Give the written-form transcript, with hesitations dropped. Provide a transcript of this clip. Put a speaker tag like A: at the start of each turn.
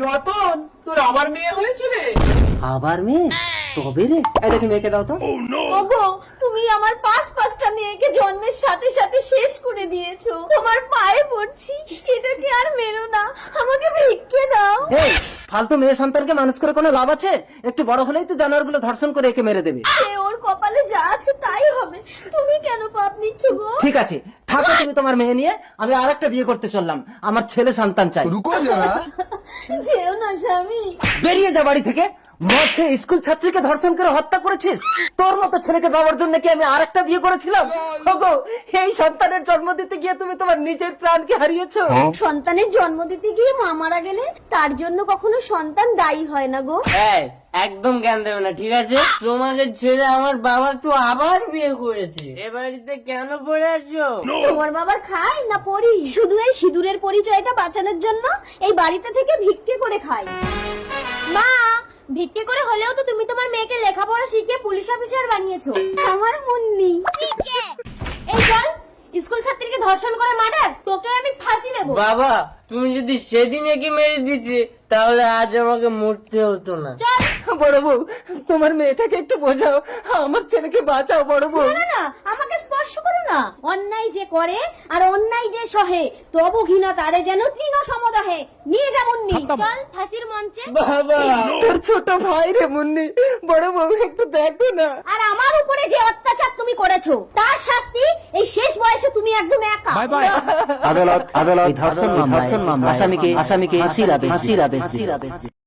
A: রতন, তোর আবার মেয়ে হয়েছে রে?
B: আবার মেয়ে? তবে রে, এই দেখি মেয়েকে দাও তো।
C: ওগো, তুমি আমার পাঁচটা মেয়েকে জন্মের সাথে সাথে শেষ করে দিয়েছো। তোমার পায়ে পড়ছি, এটাকে আর মেরো না, আমাকে ভিক্ষে দাও।
B: এই ফালতু মেয়ে সন্তানকে মানুষ করে কোনো লাভ আছে? একটু বড় হলেই তো জানোয়ারগুলো ধর্ষণ করে একে মেরে দেবে।
C: ওর কপালে যা আছে তাই হবে, তুমি কেন পাপ নিচ্ছ গো?
B: ঠিক আছে, থাকো তুমি তোমার মেয়ে নিয়ে, আমি আরেকটা বিয়ে করতে চললাম। আমার ছেলে সন্তান চাই।
C: যেও না স্বামী।
B: বেরিয়ে যা বাড়ি থেকে। মদ খেয়ে স্কুল ছাত্রীকে ধর্ষণ করে হত্যা করেছিস। তোর মতো ছেলেকে পাওয়ার জন্য কি আমি আরেকটা বিয়ে করেছিলাম? ওগো, এই সন্তানের জন্ম দিতে গিয়ে তুমি তোমার নিজের প্রাণকে হারিয়েছো।
C: সন্তানের জন্ম দিতে গিয়ে মা মারা গেলে তার জন্য কখনো সন্তান দায়ী হয় না গো।
D: একদম জ্ঞান দেবে না, ঠিক আছে? তোমাদের ছেলে আমার বাবা তো আবার বিয়ে করেছে। এ বাড়িতে কেন পড়ে আছো?
C: তোমার বাবার খায় না পড়ি? শুধু এই সিঁদুরের পরিচয়টা বাঁচানোর জন্য এই বাড়িতে থেকে ভিক্ষে করে খাই। মা, ভিক্ষে করে হলেও তো তুমি তোমার মেয়েকে লেখাপড়া শিখিয়ে পুলিশ অফিসার বানিয়েছো। আমার মুন্নি এই চল, স্কুল ছাত্রীকে ধর্ষণ করে মার্ডার, তোকে আমি ফাঁসি দেবো।
D: বাবা, তুমি যদি সেদিন একে মেরে দিতে তাহলে আজ আমাকে মরতে হতো না।
B: বড় বউ, তোমার মেয়েটাকে একটু বোঝাও, আমার ছেলেকে বাঁচাও। বড় বউ,
C: না না, আমাকে স্পর্শ করো না। অন্যায় যে করে আর অন্যায় যে সহে, তবু ঘৃণা তারে যেন তৃণ সমদহে। নিয়ে যা মুন্নি, চল ফাঁসির মঞ্চে।
D: বাবা,
B: তোর ছোট ভাই রে মুন্নি। বড় বউ, একটু দেখো না।
C: আর আমার উপরে যে অত্যাচার তুমি করেছো তার শাস্তি এই শেষ বয়সে তুমি একদম একা।
B: আদালত এই ধর্ষণ মামলায় আসামিকে ফাঁসির আদেশ দিয়েছে।